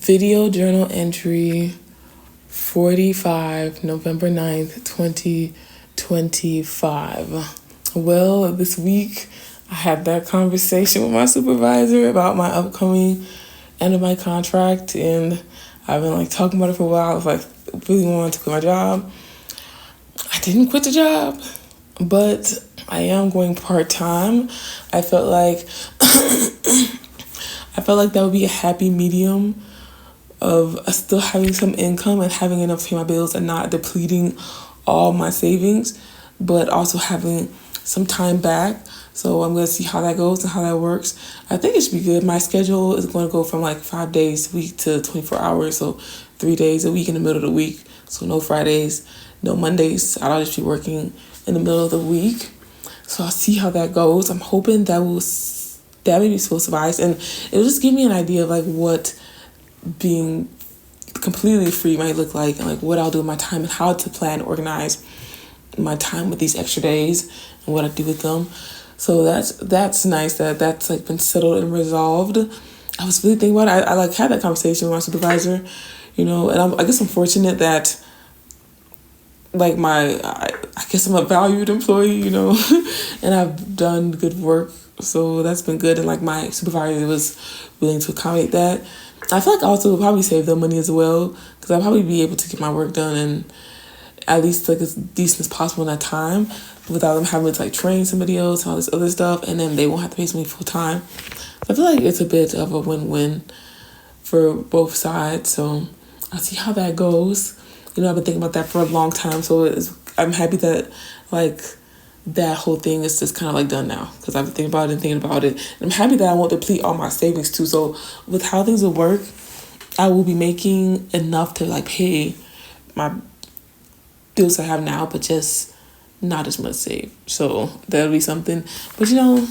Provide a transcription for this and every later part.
Video journal entry 45, November 9th, 2025. Well, this week I had that conversation with my supervisor about my upcoming end of my contract, and I've been talking about it for a while. I was really wanted to quit my job. I didn't quit the job, but I am going part-time. I felt like that would be a happy medium of still having some income and having enough to pay my bills and not depleting all my savings, but also having some time back. So I'm going to see how that goes and how that works. I think it should be good. My schedule is going to go from 5 days a week to 24 hours. So 3 days a week in the middle of the week. So no Fridays, no Mondays. I'll just be working in the middle of the week. So I'll see how that goes. I'm hoping that maybe will suffice. And it'll just give me an idea of what being completely free might look like, and what I'll do with my time and how to plan, organize my time with these extra days and what I do with them. So that's nice that's been settled and resolved. I was really thinking about it. I had that conversation with my supervisor, and I guess I'm fortunate that I guess I'm a valued employee, and I've done good work. So that's been good. And my supervisor was willing to accommodate that. I feel also will probably save them money as well, because I'll probably be able to get my work done and at least as decent as possible in that time without them having to train somebody else and all this other stuff, and then they won't have to pay me full time. So I feel like it's a bit of a win-win for both sides. So I'll see how that goes. I've been thinking about that for a long time, so I'm happy that that whole thing is just kind of done now, because I've been thinking about it. And I'm happy that I won't deplete all my savings too. So with how things will work, I will be making enough to pay my bills I have now, but just not as much saved. So that'll be something. But I'm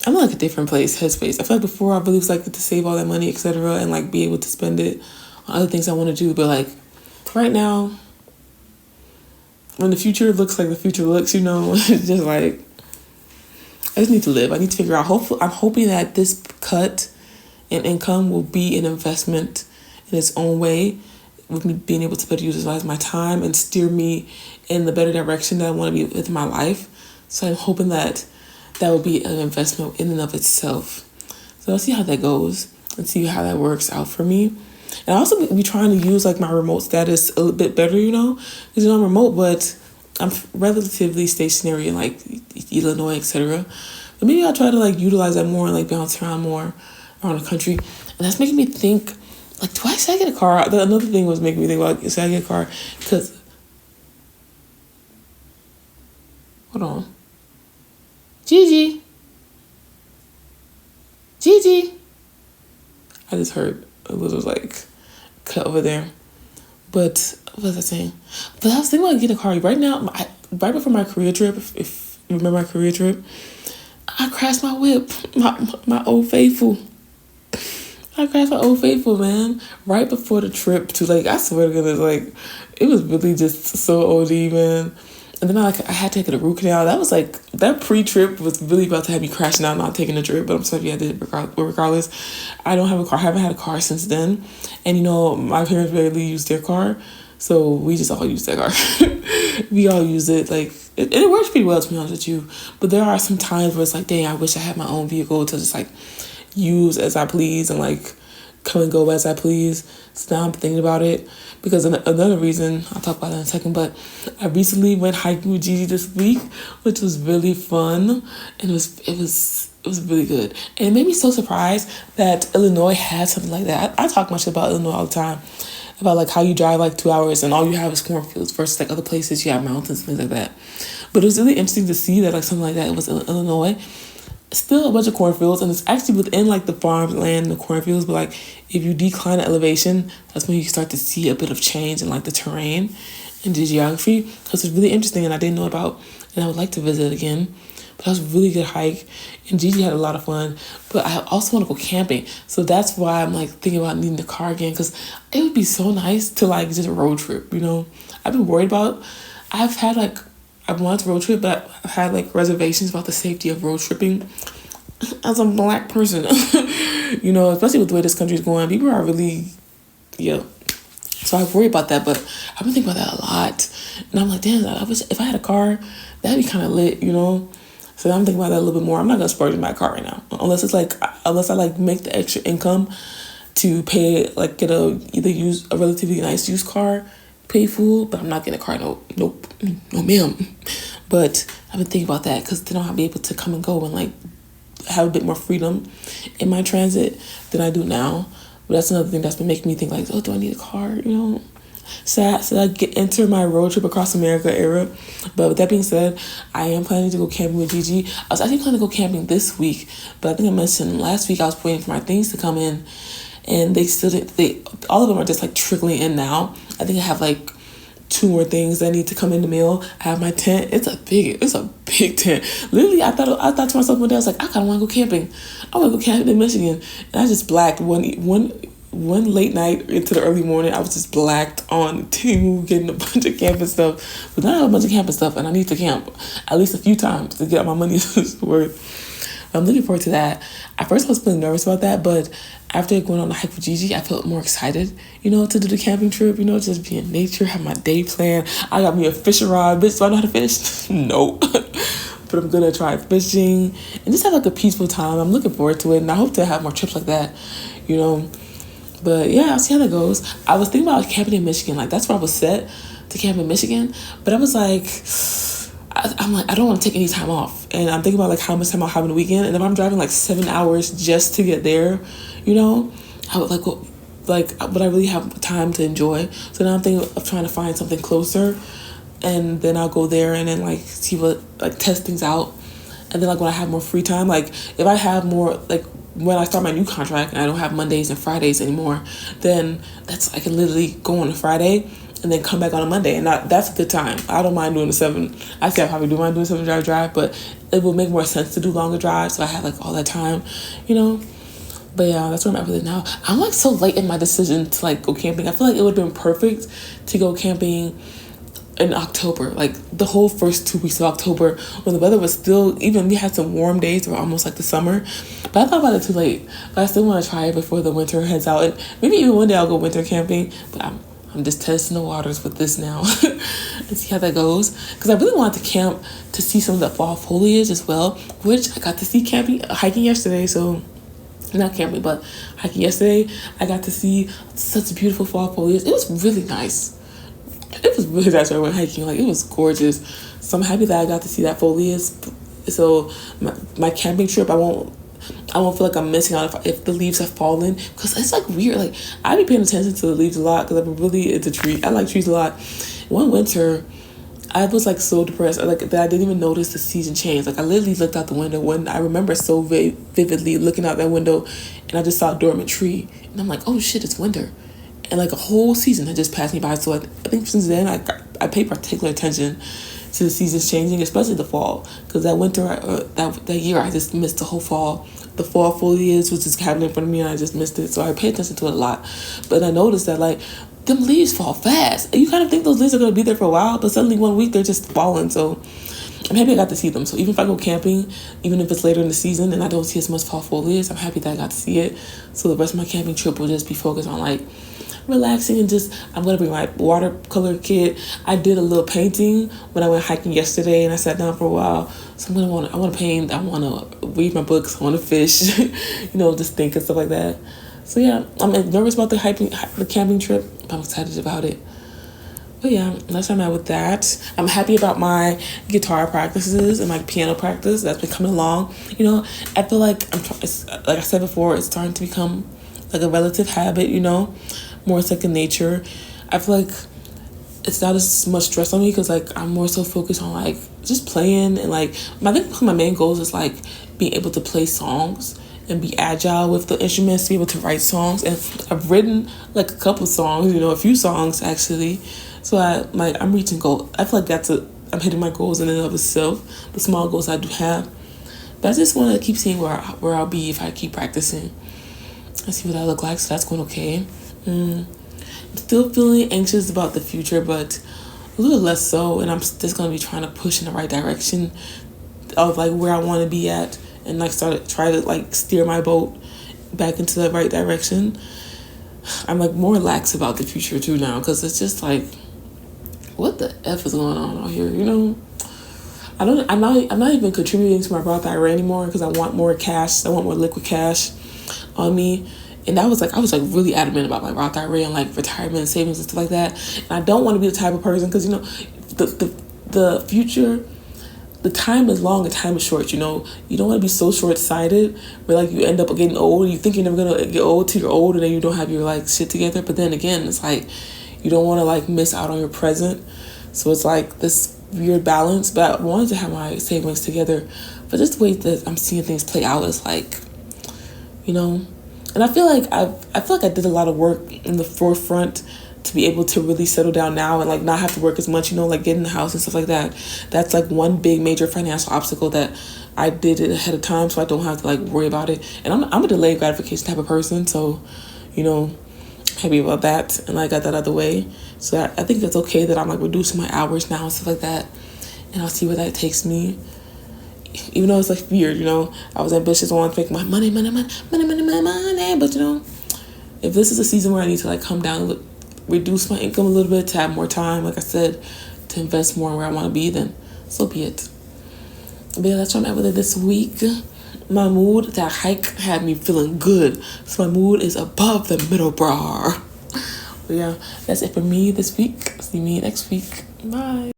in a different headspace. I feel before I really was to save all that money, etc., and be able to spend it on other things I want to do. But right now, when the future looks like the future looks, it's just I just need to live. I need to figure out. I'm hoping that this cut in income will be an investment in its own way, with me being able to better utilize my time and steer me in the better direction that I want to be with my life. So I'm hoping that will be an investment in and of itself. So I'll see how that goes and see how that works out for me. And I also be trying to use my remote status a little bit better, because I'm remote, but I'm relatively stationary in Illinois, etc. But maybe I'll try to utilize that more and bounce around more around the country. And that's making me think, should I get a car? Another thing was making me think about, should I get a car? Because, hold on. Gigi. I just heard a little cut over there. But what was I saying? But I was thinking about getting a car right now. Right before my career trip, if you remember my career trip, I crashed my whip, my Old Faithful. I crashed my Old Faithful, man. Right before the trip to I swear to goodness, it was really just so OD, man. And then I had to take it to root canal. That was that pre-trip was really about to have me crashing out, not taking the trip. But I'm so happy I did it regardless. I don't have a car. I haven't had a car since then. And my parents rarely use their car. So we just all use that car. We all use it. It works pretty well, to be honest with you. But there are some times where it's dang, I wish I had my own vehicle to just use as I please and come and go as I please. So now I'm thinking about it, because another reason, I'll talk about that in a second, but I recently went hiking with Gigi this week, which was really fun, and it was really good. And it made me so surprised that Illinois had something like that. I talk much about Illinois all the time, about how you drive 2 hours and all you have is cornfields versus other places you have mountains and things like that. But it was really interesting to see that something like that was in Illinois. Still a bunch of cornfields, and it's actually within the farmland and the cornfields, but if you decline the elevation, that's when you start to see a bit of change in the terrain and the geography. So it's really interesting, and I didn't know about, and I would like to visit again. But that was a really good hike, and Gigi had a lot of fun. But I also want to go camping, so that's why I'm thinking about needing a car again, because it would be so nice to just a road trip. I've been worried about. I've had I wanted to road trip, but I've had reservations about the safety of road tripping as a black person. Especially with the way this country is going, people are really, yeah. So I worry about that, but I've been thinking about that a lot. And I'm like, damn, I wish if I had a car, that'd be kind of lit. So I'm thinking about that a little bit more. I'm not gonna splurge in my car right now, unless I like make the extra income to pay, like get a relatively nice used car, pay full. But I'm not getting a car. No, nope, no ma'am. But I've been thinking about that because then I'll be able to come and go and like have a bit more freedom in my transit than I do now. But that's another thing that's been making me think like, oh, do I need a car? So I enter my road trip across America era. But with that being said, I am planning to go camping with Gigi. I was actually planning to go camping this week, but I think I mentioned last week I was waiting for my things to come in, and they still did. All of them are just like trickling in now. I think I have like 2 more things that need to come in the mail. I have my tent. It's a big tent. Literally, I thought to myself one day, I was like, I kind of want to go camping. I want to go camping in Michigan, and I just blacked one late night into the early morning. I was just blacked on Temu getting a bunch of camping stuff, but now I have a bunch of camping stuff, and I need to camp at least a few times to get my money's worth. I'm looking forward to that. At first, I was feeling nervous about that, but after going on the hike with Gigi, I felt more excited, to do the camping trip, just be in nature, have my day planned. I got me a fishing rod. Bitch, do I know how to fish? No. But I'm going to try fishing and just have like a peaceful time. I'm looking forward to it, and I hope to have more trips like that, But yeah, I'll see how that goes. I was thinking about camping in Michigan. Like, that's where I was set to camp in Michigan. But I was like, I'm like, I don't want to take any time off. And I'm thinking about like how much time I'll have in the weekend. And if I'm driving like 7 hours just to get there, I would would I really have time to enjoy? So now I'm thinking of trying to find something closer. And then I'll go there and then like see test things out. And then like when I have more free time, like if I have more, like when I start my new contract and I don't have Mondays and Fridays anymore, then I can literally go on a Friday and then come back on a Monday, and that's a good time. I don't mind doing the 7. I say I probably do mind doing 7 drive, but it will make more sense to do longer drives, so I have like all that time, But yeah, that's where I'm at with it now. I'm like so late in my decision to like go camping. I feel like it would have been perfect to go camping in October, like the whole first 2 weeks of October, when the weather was still, even we had some warm days that were almost like the summer. But I thought about it too late. But I still want to try it before the winter heads out, and maybe even one day I'll go winter camping. But I'm just testing the waters with this now and see how that goes. Because I really wanted to camp to see some of the fall foliage as well, which I got to see hiking yesterday. So not camping, but hiking yesterday, I got to see such beautiful fall foliage. It was really nice. It was really nice when I went hiking. Like, it was gorgeous. So I'm happy that I got to see that foliage. So my camping trip, I won't feel like I'm missing out if the leaves have fallen, because it's like weird. Like, I be paying attention to the leaves a lot because I'm really into trees. I like trees a lot. One winter, I was like so depressed, that I didn't even notice the season change. Like, I literally looked out the window when I remember so vividly looking out that window, and I just saw a dormant tree, and I'm like, oh shit, it's winter. And like a whole season had just passed me by. So I think since then I pay particular attention to the seasons changing, especially the fall, because that winter that year I just missed the whole fall. The fall foliage was just happening in front of me, and I just missed it. So I pay attention to it a lot. But I noticed that like them leaves fall fast. You kind of think those leaves are gonna be there for a while, but suddenly one week they're just falling. So I'm happy I got to see them. So even if I go camping, even if it's later in the season and I don't see as much fall foliage, I'm happy that I got to see it. So the rest of my camping trip will just be focused on like relaxing and just, I'm gonna bring my watercolor kit. I did a little painting when I went hiking yesterday, and I sat down for a while. So I want to paint. I want to read my books. I want to fish. Just think and stuff like that. So yeah, I'm nervous about the camping trip, but I'm excited about it. But yeah, that's where I'm at with that. I'm happy about my guitar practices and my piano practice that's been coming along. I feel like like I said before, it's starting to become like a relative habit. More second nature. I feel like it's not as much stress on me because like I'm more so focused on like just playing, and like I think my main goals is like being able to play songs and be agile with the instruments, to be able to write songs. And I've written like a couple songs, a few songs actually. So I'm reaching goals. I feel like I'm hitting my goals in and of itself, the small goals I do have. But I just want to keep seeing where I'll be if I keep practicing. I see what I look like, so that's going okay. Still feeling anxious about the future, but a little less so, and I'm just going to be trying to push in the right direction of like where I want to be at and like try to like steer my boat back into the right direction, I'm like more lax about the future too now, because it's just like, what the F is going on out here, you know? I'm not even contributing to my Roth IRA anymore because I want more cash. I want more liquid cash on me. And I was like really adamant about my Roth IRA and like retirement savings and stuff like that. And I don't want to be the type of person, because, you know, the future, the time is long and time is short, you know. You don't want to be so short-sighted where like you end up getting old. You think you're never going to get old till you're old, and then you don't have your like shit together. But then again, it's like you don't want to like miss out on your present. So it's like this weird balance. But I wanted to have my savings together. But just the way that I'm seeing things play out is like, you know. And I feel like I did a lot of work in the forefront to be able to really settle down now and like not have to work as much, you know, like getting the house and stuff like that. That's like one big major financial obstacle that I did it ahead of time, so I don't have to like worry about it. And I'm a delayed gratification type of person, so, you know, happy about that, and I got that out of the way. So I think that's okay that I'm like reducing my hours now and stuff like that, and I'll see where that takes me. Even though it's like weird, you know, I was ambitious, I want to make my money, but you know, if this is a season where I need to like come down, reduce my income a little bit to have more time, like I said, to invest more where I want to be, then so be it. But yeah, that's where I'm at with it this week. My mood, that hike had me feeling good, so my mood is above the middle bar. But yeah, that's it for me this week. See me next week. Bye.